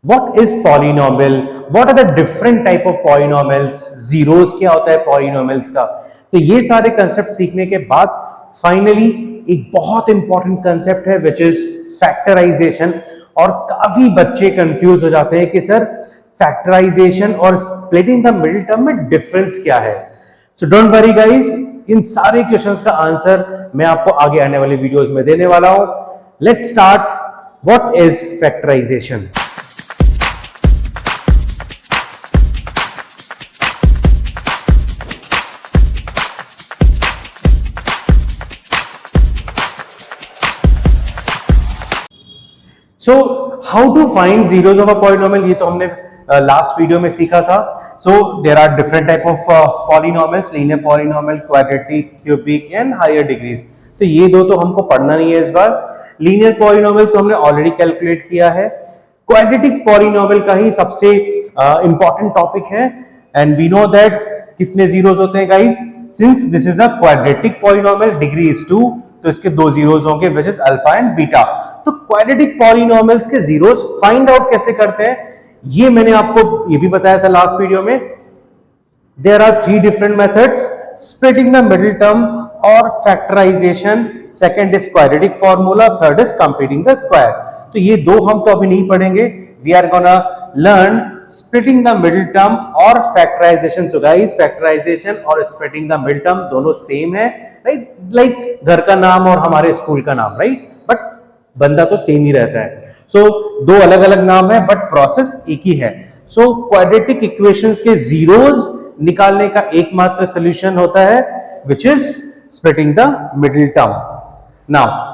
What is polynomial, what are the different type of polynomials, zeros क्या होता है polynomials का। तो ये सारे कंसेप्ट सीखने के बाद फाइनली एक बहुत इंपॉर्टेंट कंसेप्ट है विच इज फैक्टराइजेशन। और काफी बच्चे कंफ्यूज हो जाते हैं कि सर फैक्टराइजेशन और स्प्लिटिंग द मिडिल टर्म में डिफरेंस क्या है। सो डोंट वरी गाइस, इन सारे क्वेश्चंस का आंसर मैं आपको आगे आने वाले वीडियोस में देने वाला हूं। Let's start. What is factorisation? So how to find zeros of a polynomial, ये तो हमने लास्ट वीडियो में सीखा था। So there are different type of polynomials, linear polynomial, quadratic, cubic and higher degrees. तो ये दो तो हमको पढ़ना नहीं है इस बार। लीनियर पॉलिनोमियल तो हमने ऑलरेडी कैलकुलेट किया है। क्वाड्रेटिक पॉलिनोमियल का ही सबसे इंपॉर्टेंट टॉपिक है एंड वी नो दैट कितने जीरोस होते हैं guys. Since this is a quadratic polynomial, degree is 2, तो इसके दो जीरोस होंगे which is alpha and beta. तो क्वाड्रेटिक पॉलिनोमियल्स के जीरोस फाइंड आउट कैसे करते हैं ये मैंने आपको ये भी बताया था लास्ट वीडियो में। There are 3 different methods, splitting the middle term और factorisation. Second is quadratic formula, third is completing the square. तो ये दो हम तो अभी नहीं पढ़ेंगे। We are gonna learn splitting the middle term और फैक्टराइजेशन। सो गाइस, फैक्टराइजेशन और स्प्लिटिंग द मिडिल टर्म दोनों सेम है, राइट? लाइक घर का नाम और हमारे स्कूल का नाम, राइट? बट बंदा तो सेम ही रहता है। सो दो अलग अलग नाम है बट प्रोसेस एक ही है। सो क्वाड्रेटिक इक्वेशंस के जीरोस निकालने का एकमात्र सॉल्यूशन होता है which is splitting the middle term. Now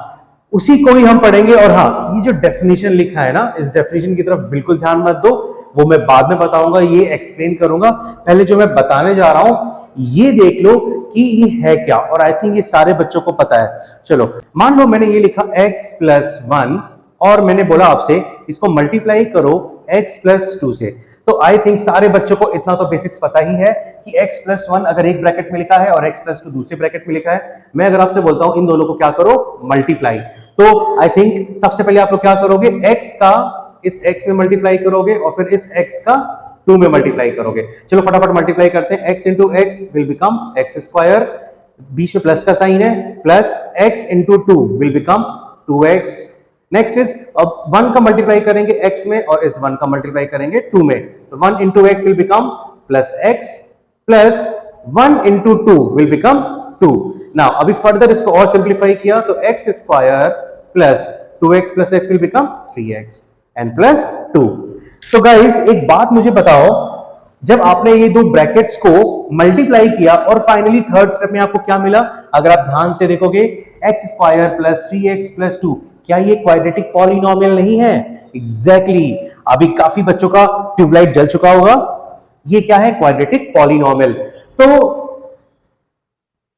उसी को ही हम पढ़ेंगे। और हाँ, ये जो डेफिनेशन लिखा है ना, इस डेफिनेशन की तरफ बिल्कुल ध्यान मत दो, वो मैं बाद में बताऊंगा, ये एक्सप्लेन करूंगा। पहले जो मैं बताने जा रहा हूं ये देख लो कि ये है क्या, और आई थिंक ये सारे बच्चों को पता है। चलो मान लो मैंने ये लिखा x + 1 और मैंने बोला आपसे इसको मल्टीप्लाई करो x + 2 से। तो आई थिंक सारे बच्चों को इतना तो बेसिक्स पता ही है कि x + 1 अगर एक ब्रैकेट में लिखा है और x + 2 दूसरे ब्रैकेट में लिखा है, मैं अगर आपसे बोलता हूं इन दोनों को क्या करो, मल्टीप्लाई, तो आई थिंक सबसे पहले आप लोग क्या करोगे, x का इस x में मल्टीप्लाई करोगे और फिर इस x का 2 में मल्टीप्लाई करोगे। चलो फटाफट मल्टीप्लाई करते हैं। x × x will become x², बीच में प्लस का साइन है, plus x × 2 will become 2x। Next is अब 1 का मल्टीप्लाई करेंगे x में और इस 1 का मल्टीप्लाई करेंगे 2 में, तो 1 × x will become +x plus 1 × 2 will become 2। Now अभी फर्दर इसको और सिंप्लीफाई किया तो x² plus 2x plus x will become 3x and plus 2। तो गाइस एक बात मुझे बताओ, जब आपने ये दो ब्रैकेट्स को मल्टीप्लाई किया और फाइनली थर्ड स्टेप में आपको क्या मिला, अगर आप ध्यान से देखोगे x² प्लस 3x प्लस 2, क्या ये क्वाड्रेटिक पॉलिनोमियल नहीं है? एग्जैक्टली। अभी काफी बच्चों का ट्यूबलाइट जल चुका होगा। ये क्या है? Quadratic polynomial. तो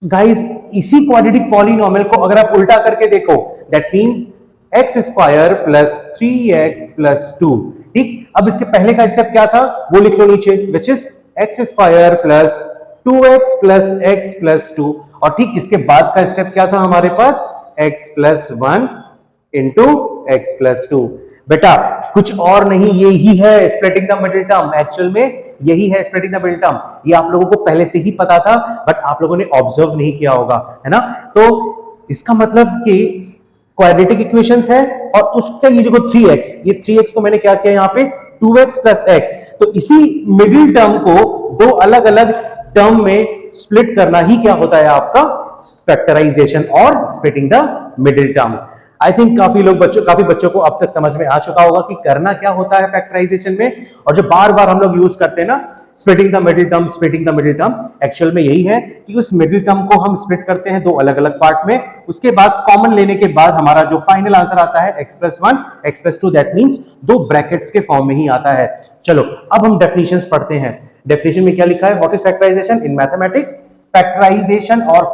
गाइस इसी क्वाड्रेटिक पॉलिनोमियल को अगर आप उल्टा करके देखो, that means x² plus 3x plus 2। ठीक, अब इसके पहले का स्टेप क्या था वो लिख लो नीचे, which is x² plus 2x plus x plus 2। और ठीक इसके बाद का स्टेप क्या था हमारे पास, x plus 1 into x plus 2। बेटा कुछ और नहीं, यही है splitting the middle term. Actual में यही है स्प्लिटिंग द मिडिल टर्म। ये आप लोगों को पहले से ही पता था बट आप लोगों ने ऑब्जर्व नहीं किया होगा, है ना? तो इसका मतलब कि क्वाड्रेटिक इक्वेशंस है और उसका ये जो 3x, ये 3x को मैंने क्या किया यहाँ पे 2x प्लस x। तो इसी मिडिल टर्म को दो अलग अलग टर्म में स्प्लिट करना ही क्या होता है आपका फैक्टराइजेशन और splitting the middle term. I think काफी बच्चों को अब तक समझ में आ चुका होगा कि करना क्या होता है फैक्टराइजेशन में। और जो बार बार हम लोग यूज करते हैं ना, splitting the middle term, splitting the middle term, actual में यही है कि उस मिडिल टर्म को हम स्प्लिट करते हैं दो अलग अलग पार्ट में। उसके बाद कॉमन लेने के बाद हमारा जो फाइनल आंसर आता है x + 1 x + 2, दैट मींस दो ब्रैकेट्स के फॉर्म में ही आता है। चलो अब हम डेफिनेशंस पढ़ते हैं। डेफिनेशन में क्या लिखा है, what is factorisation in mathematics? Factorisation और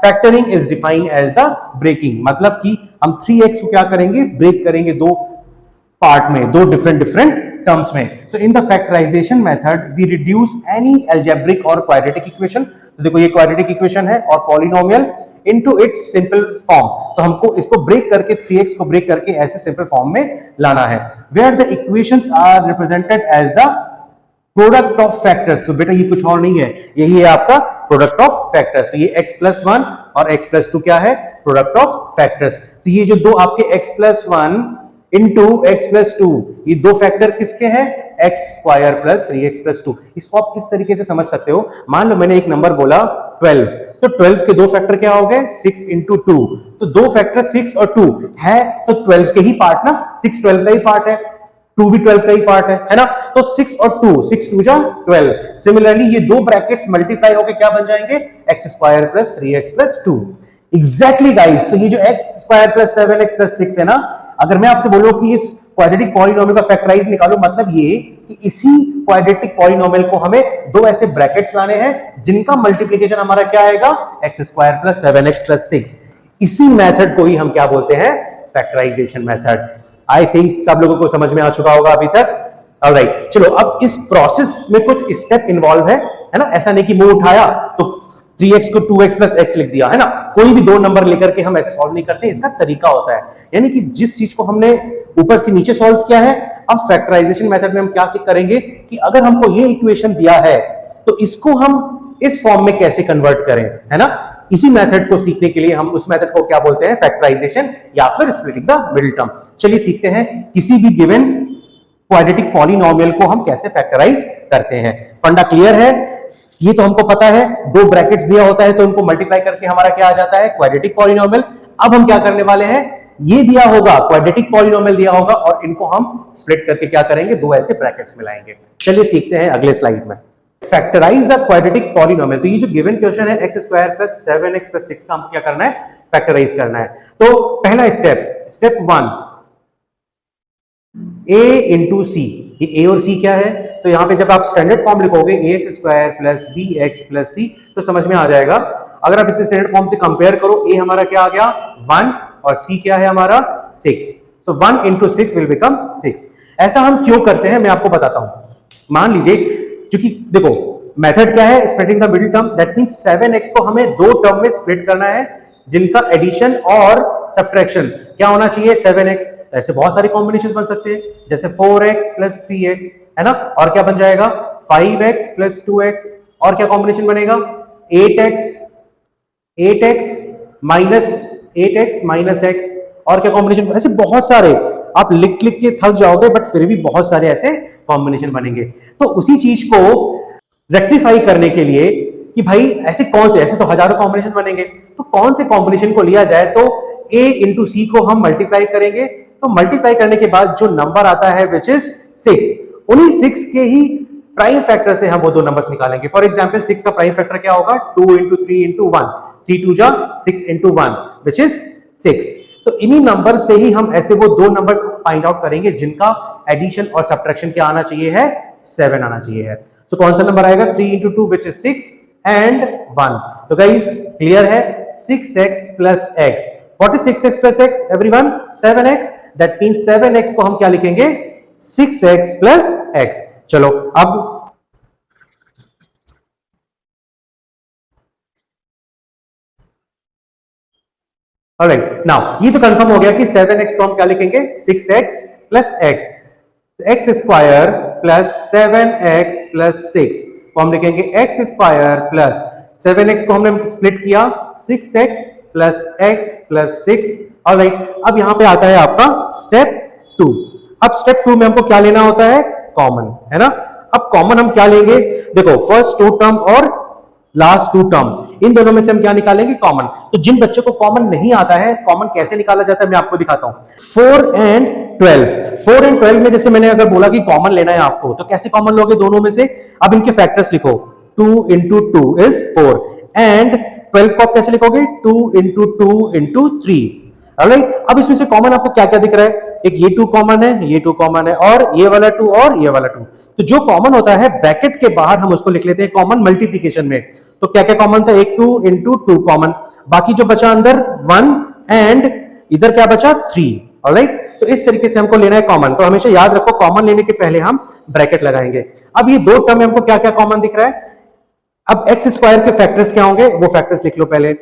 factoring is defined as a breaking. मतलब कि हम 3x को क्या करेंगे, ब्रेक करेंगे दो पार्ट में, दो डिफरेंट टर्म्स में। So in the factorisation method we reduce any algebraic और क्वाड्रेटिक इक्वेशन। तो देखो ये क्वाड्रेटिक इक्वेशन है और polynomial into its simple form, तो हमको इसको ब्रेक करके 3x को ब्रेक करके ऐसे सिंपल फॉर्म में लाना है, where the equations are represented as the product of factors. तो बेटा ये कुछ और नहीं है, यही है आपका प्रोडक्ट ऑफ फैक्टर्स। तो ये x+1 और x+2 क्या है, प्रोडक्ट ऑफ फैक्टर्स। तो ये जो दो आपके x+1 इंटू x+2 ये दो फैक्टर किसके हैं, x² प्लस 3x+2। इसको आप किस तरीके से समझ सकते हो, मान लो मैंने एक नंबर बोला 12, तो 12 के दो फैक्टर क्या हो गए 6 इंटू 2, तो दो फैक्टर 6 और 2 है, तो 12 के ही पार्ट ना, 6 12 का ही पार्ट है, 2 भी 12 का ही पार्ट है ना। तो 6 और 2, 6 2 जा 12। सिमिलरली ये दो ब्रैकेट्स मल्टीप्लाई होकर क्या बन जाएंगे, x² plus 3x+2। Exactly guys, तो ये जो x² प्लस 7x प्लस 6 है ना, अगर मैं आपसे बोलूं कि इस क्वाड्रेटिक पॉलिनोमियल का फैक्टराइज निकालो, मतलब ये कि इसी क्वाड्रेटिक पॉलिनोमियल को हमें दो ऐसे ब्रैकेट्स लाने हैं जिनका मल्टीप्लिकेशन हमारा क्या आएगा, x² प्लस 7x प्लस 6। इसी मेथड को ही हम क्या बोलते हैं, फैक्टराइजेशन मेथड। आई थिंक सब लोगों को समझ में आ चुका होगा अभी तक। ऑलराइट, चलो अब इस प्रोसेस में कुछ स्टेप इन्वॉल्व है ना। ऐसा नहीं कि मुंह उठाया तो 3x को 2x प्लस x लिख दिया, है ना। कोई भी दो नंबर लेकर के हम ऐसे सॉल्व नहीं करते, इसका तरीका होता है। यानी कि जिस चीज को हमने ऊपर से नीचे सॉल्व किया है, अब फैक्टराइजेशन मेथड में हम क्या सीख करेंगे कि अगर हमको ये इक्वेशन दिया है तो इसको हम इस फॉर्म में कैसे कन्वर्ट करें, है ना। इसी मेथड को सीखने के लिए हम उस मेथड को क्या बोलते हैं, फैक्टराइजेशन या फिर स्प्लिटिंग द मिडिल टर्म। चलिए सीखते हैं किसी भी गिवन क्वाड्रेटिक पॉलिनोमियल को हम कैसे फैक्टराइज करते हैं। फंडा क्लियर है, ये तो हमको पता है, दो ब्रैकेट्स दिया होता है तो उनको मल्टीप्लाई करके हमारा क्या आ जाता है, क्वाड्रेटिक पॉलिनोमियल। अब हम क्या करने वाले हैं, ये दिया होगा क्वाड्रेटिक पॉलिनोमियल दिया होगा और इनको हम स्प्लिट करके क्या करेंगे, दो ऐसे ब्रैकेट्स मिलाएंगे। चलिए सीखते हैं अगले स्लाइड में। Factorise the quadratic polynomial. तो ये जो गिवन क्वेश्चन है x² प्लस 7x प्लस 6 का हमको क्या करना है, फैक्टराइज करना है। तो पहला स्टेप, स्टेप 1, a इंटू सी। ये a और c क्या है, तो यहां पे जब आप स्टैंडर्ड फॉर्म लिखोगे ax² plus bx plus c तो समझ में आ जाएगा। अगर आप इसे स्टैंडर्ड फॉर्म से कंपेयर करो, a हमारा क्या आ गया 1 और c क्या है हमारा 6। सो 1 इंटू 6 विल बिकम 6। ऐसा हम क्यों करते हैं मैं आपको बताता हूं। मान लीजिए, क्योंकि देखो मेथड क्या है, splitting the middle term, that means 7x को हमें दो टर्म में स्प्लिट करना है जिनका एडिशन और सब्ट्रैक्शन क्या होना चाहिए, 7x। ऐसे बहुत सारे कॉम्बिनेशंस बन सकते हैं, जैसे 4x प्लस 3x, है ना, और क्या बन जाएगा 5x प्लस 2x, और क्या कॉम्बिनेशन बनेगा 8x माइनस x, और क्या कॉम्बिनेशन, ऐसे बहुत सारे आप लिख लिख के थक जाओगे, बट फिर भी बहुत सारे ऐसे कॉम्बिनेशन बनेंगे। तो उसी चीज को रेक्टिफाई करने के लिए कि भाई ऐसे कौन से, ऐसे तो हजारों कॉम्बिनेशन बनेंगे, तो कौन से कॉम्बिनेशन को लिया जाए, तो a इंटू सी को हम मल्टीप्लाई करेंगे। तो मल्टीप्लाई करने के बाद जो नंबर आता है विच इज 6, उन्हीं 6 के ही प्राइम फैक्टर से हम वो दो नंबर्स निकालेंगे। फॉर एग्जांपल 6 का प्राइम फैक्टर क्या होगा, 2 इंटू 3 इंटू 1, 3 2 जा 6 इंटू 1 विच इज 6। तो इन्हीं नंबर से ही हम ऐसे वो दो नंबर्स फाइंड आउट करेंगे जिनका एडिशन और सब्ट्रैक्शन क्या आना चाहिए है, 7 आना चाहिए है। तो कौन सा नंबर आएगा, 3 इंटू 2 विच इज 6 एंड 1। तो गाइस क्लियर है, 6x plus x। What is 6x plus x everyone, 7x। That means 7x को हम क्या लिखेंगे, 6x प्लस x। चलो अब ऑलराइट, नाउ ये तो कंफर्म हो गया कि 7x को हम क्या लिखेंगे, 6x plus x। X square plus 7x plus 6 को हम लिखेंगे x² प्लस 7x को हमने स्प्लिट किया 6x plus x plus 6। Alright, अब यहां पे आता है आपका स्टेप 2। अब स्टेप 2 में हमको क्या लेना होता है, कॉमन, है ना। अब कॉमन हम क्या लेंगे, देखो फर्स्ट 2 टर्म और लास्ट 2 टर्म, इन दोनों में से हम क्या निकालेंगे, कॉमन। तो जिन बच्चों को कॉमन नहीं आता है, कॉमन कैसे निकाला जाता है मैं आपको दिखाता हूं। 4 एंड 12 में जैसे मैंने अगर बोला कि कॉमन लेना है आपको, तो कैसे कॉमन लोगे दोनों में से, अब इनके फैक्टर्स लिखो, 2 इंटू 2 इज 4 एंड 12 को आप कैसे लिखोगे, 2 इंटू 2 इंटू 3। ऑलराइट, अब इसमें से कॉमन आपको क्या क्या दिख रहा है, एक ये 2 कॉमन है, ये 2 कॉमन है, और ये वाला 2 और ये वाला 2। तो जो कॉमन होता है ब्रैकेट के बाहर हम उसको लिख लेते हैं कॉमन मल्टीप्लिकेशन में। तो क्या क्या कॉमन था, एक 2 इंटू 2 कॉमन, बाकी जो बचा अंदर 1 एंड इधर क्या बचा 3। ऑलराइट, तो इस तरीके से हमको लेना है कॉमन। तो हमेशा याद रखो कॉमन लेने के पहले हम ब्रैकेट लगाएंगे। अब ये दो टर्म में हमको क्या क्या कॉमन दिख रहा है। अब एक्स स्क्वायर के फैक्टर्स क्या होंगे वो फैक्टर्स लिख लो पहले।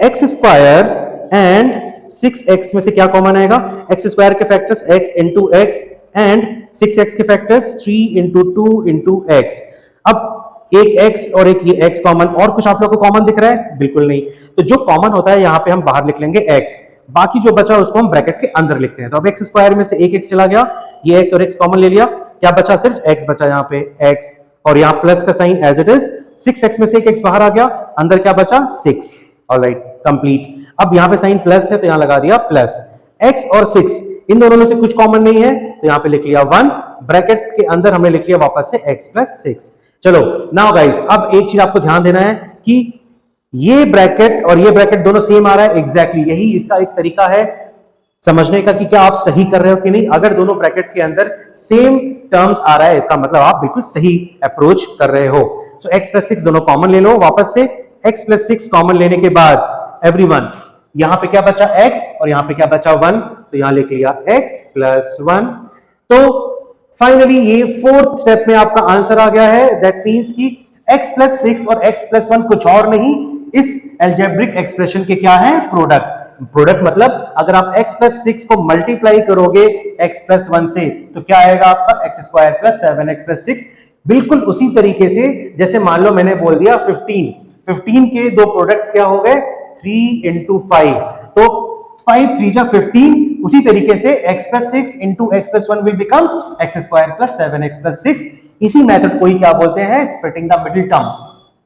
एक्स स्क्वायर एंड 6x में से क्या कॉमन आएगा, एक्स स्क्वायर के factors x into x and 6x के फैक्टर्स 3 इंटू 2 इंटू एक्स। अब एक x और एक ये x कॉमन, और कुछ आप लोग को कॉमन दिख रहा है? बिल्कुल नहीं। तो जो कॉमन होता है यहाँ पे हम बाहर लिख लेंगे x, बाकी जो बचा उसको हम ब्रैकेट के अंदर लिखते हैं। तो अब एक्स स्क्वायर में से एक x चला गया, ये x और x कॉमन ले लिया, क्या बचा? सिर्फ x बचा यहाँ पे x, और यहाँ प्लस का sign as it is. 6x में से एक x बाहर आ गया, अंदर क्या बचा? 6। Alright, complete. अब यहाँ पे साइन प्लस है तो यहाँ लगा दिया प्लस। x और 6 इन दोनों में से कुछ कॉमन नहीं है तो यहाँ पे लिख लिया 1, ब्रैकेट के अंदर हमने लिख लिया वापस से x प्लस 6। चलो नाउ गाइस, अब एक चीज आपको ध्यान देना है कि ये ब्रैकेट और ये ब्रैकेट दोनों सेम आ रहा है। एग्जैक्टली यही इसका एक तरीका है समझने का कि क्या आप सही कर रहे हो कि नहीं। अगर दोनों ब्रैकेट के अंदर सेम टर्म्स आ रहा है इसका मतलब आप बिल्कुल सही अप्रोच कर रहे हो। सो x प्लस 6 दोनों कॉमन ले लो वापस से। x प्लस 6 कॉमन लेने के बाद एवरीवन यहां पे क्या बचा? x, और यहां पे क्या बचा? 1, तो यहां लिख लिया x प्लस 1। तो फाइनली ये फोर्थ स्टेप में आपका आंसर आ गया है। दैट मींस कि x प्लस 6 और x प्लस 1 कुछ और नहीं, इस एल्जेब्रिक एक्सप्रेशन के क्या है? प्रोडक्ट। प्रोडक्ट मतलब अगर आप x प्लस 6 को मल्टीप्लाई करोगे x प्लस 1 से तो क्या आएगा आपका? X square plus 7x plus 6। बिल्कुल उसी तरीके से जैसे मान लो मैंने बोल दिया 15 के दो प्रोडक्ट्स क्या हो गए? 3 इंटू 5, तो 5 3 जा 15। उसी तरीके से x plus 6 into x plus 1 will become x square plus 7x plus 6। इसी मेथड को ही क्या बोलते हैं? Splitting the middle term.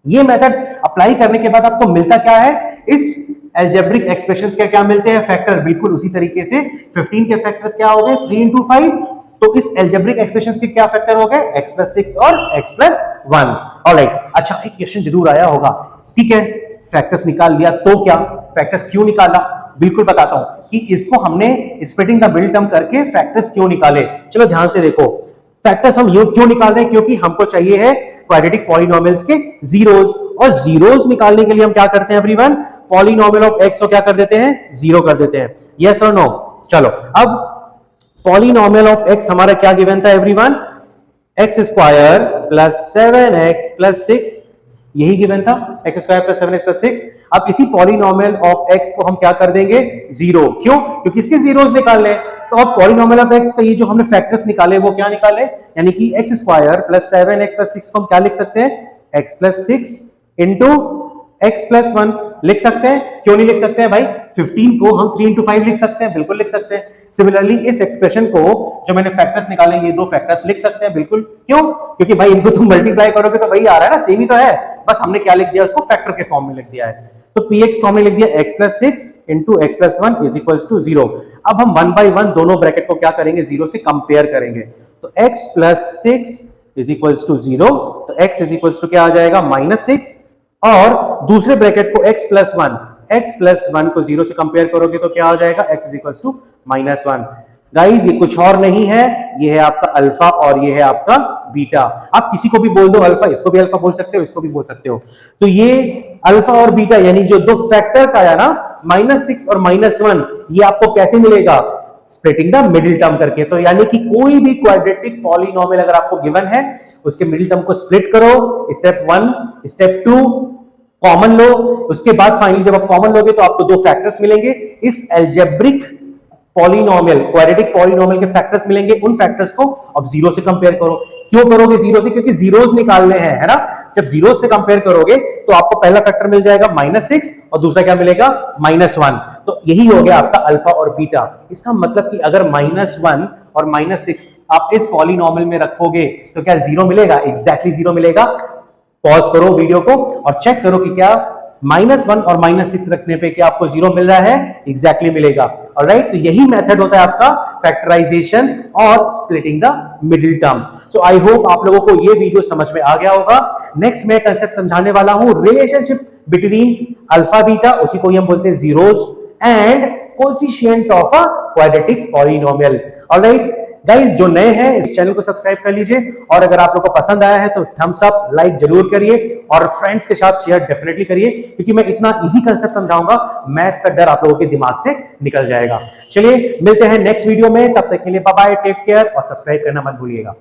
ये मेथड अप्लाई करने के बाद आपको मिलता क्या है? इस एल्जेब्रिक एक्सप्रेशंस के क्या मिलते हैं? फैक्टर। बिल्कुल उसी तरीके से 15 के फैक्टर्स क्या हो गए? 3 इंटू 5। तो इस एल्जेब्रिक एक्सप्रेशंस के क्या फैक्टर हो गए? x प्लस 6 और x प्लस 1। ऑलराइट, अच्छा एक क्वेश्चन जरूर आया होगा, ठीक है फैक्टर्स निकाल लिया तो क्या? फैक्टर्स क्यों निकाला? बिल्कुल बताता हूं कि इसको हमने स्प्लिटिंग द मिडिल टर्म करके फैक्टर्स क्यों निकाले। चलो ध्यान से देखो, फैक्टर्स हम ये क्यों निकाल रहे हैं? क्योंकि हमको चाहिए है क्वाड्रेटिक पॉलिनोमियल्स के जीरोस, और जीरोस निकालने के लिए हम क्या करते हैं एवरीवन? पॉलिनोमियल ऑफ x को क्या कर देते हैं? 0 कर देते हैं। यस और नो? चलो अब पॉलिनोमियल ऑफ x हमारा क्या गिवन था everyone? X square plus 7x plus 6, यही गिवन था, x square plus 7x plus 6। अब इसी पॉलिनोमियल ऑफ x को हम क्या कर देंगे? 0। क्यों? क्योंकि इसके जीरोस निकालने हैं। तो अब पॉलिनोमियल ऑफ x का ये जो हमने फैक्टर्स निकाले वो क्या निकाले? यानी कि x square plus 7x plus 6 को हम क्या लिख सकते हैं? x plus 6 into x plus 1 लिख सकते हैं। क्यों नहीं लिख सकते हैं भाई? 15 को हम 3 इंटू 5 लिख सकते हैं, बिल्कुल लिख सकते हैं। सिमिलरली इस एक्सप्रेशन को जो मैंने फैक्टर्स निकाले ये दो फैक्टर्स लिख सकते हैं, बिल्कुल। क्यों? क्योंकि भाई इनको तुम मल्टीप्लाई करोगे तो वही आ रहा है ना, सेम ही तो है, बस हमने क्या लिख दिया? उसको फैक्टर के फॉर्म में लिख दिया है। तो px को हमने लिख दिया x plus 6 into x plus 1 is equals to 0। अब हम 1 बाई 1 दोनों ब्रैकेट को क्या करेंगे? 0 से कंपेयर करेंगे। तो x plus 6 is equals to 0, तो x इज इक्वल्स टू क्या आ जाएगा? -6, और दूसरे ब्रैकेट को x प्लस 1 को 0 से कंपेयर करोगे तो क्या आ जाएगा? x is equals to -1। Guys ये कुछ और नहीं है, ये है आपका अल्फा और ये है आपका बीटा। आप किसी को भी बोल दो अल्फा, इसको भी अल्फा बोल सकते हो, इसको भी बोल सकते हो। तो ये अल्फा और बीटा यानी जो दो फैक्टर्स आया ना -6 और -1, ये आपको कैसे मिलेगा? स्प्लिटिंग द मिडिल टर्म करके। तो यानी कि कोई भी क्वाड्रेटिक पॉलिनोमियल अगर आपको गिवन है उसके मिडिल टर्म को स्प्लिट करो, स्टेप 1 स्टेप 2 कॉमन लो, उसके बाद फाइनली जब आप कॉमन लोगे तो आपको दो फैक्टर्स मिलेंगे। इस एल्जेब्रिक पॉलिनोमियल क्वाड्रेटिक पॉलिनोमियल के फैक्टर्स मिलेंगे, उन फैक्टर्स को अब 0 से कंपेयर करो। क्यों करोगे 0 से? क्योंकि जीरोस निकालने हैं, है ना। जब 0 से कंपेयर करोगे तो आपको पहला फैक्टर मिल जाएगा -6 और दूसरा क्या मिलेगा? -1। तो यही हो गया आपका अल्फा और बीटा। इसका मतलब कि अगर -1 और -6 आप इस पॉलिनोमियल में रखोगे तो क्या 0 मिलेगा? एग्जैक्टली 0 मिलेगा। पॉज करो वीडियो को और चेक करो कि क्या -1 और -6 रखने पे क्या आपको 0 मिल रहा है? एग्जैक्टली मिलेगा। ऑलराइट, तो यही मेथड होता है आपका फैक्टराइजेशन और splitting the middle term. So I hope आप लोगों को ये वीडियो समझ में आ गया होगा। नेक्स्ट मैं कंसेप्ट समझाने वाला हूं, रिलेशनशिप बिटवीन अल्फा बीटा, उसी को ही हम बोलते हैं zeros, and coefficient of a quadratic polynomial. Alright, guys जो नए हैं इस चैनल को सब्सक्राइब कर लीजिए, और अगर आप लोग को पसंद आया है तो थम्स अप, लाइक जरूर करिए और फ्रेंड्स के साथ शेयर डेफिनेटली करिए, क्योंकि मैं इतना इजी कंसेप्ट समझाऊंगा, मैथ्स का डर आप लोगों के दिमाग से निकल जाएगा। चलिए मिलते हैं नेक्स्ट वीडियो में, तब तक के लिए बाय बाय, टेक केयर और सब्सक्राइब करना मत भूलिएगा।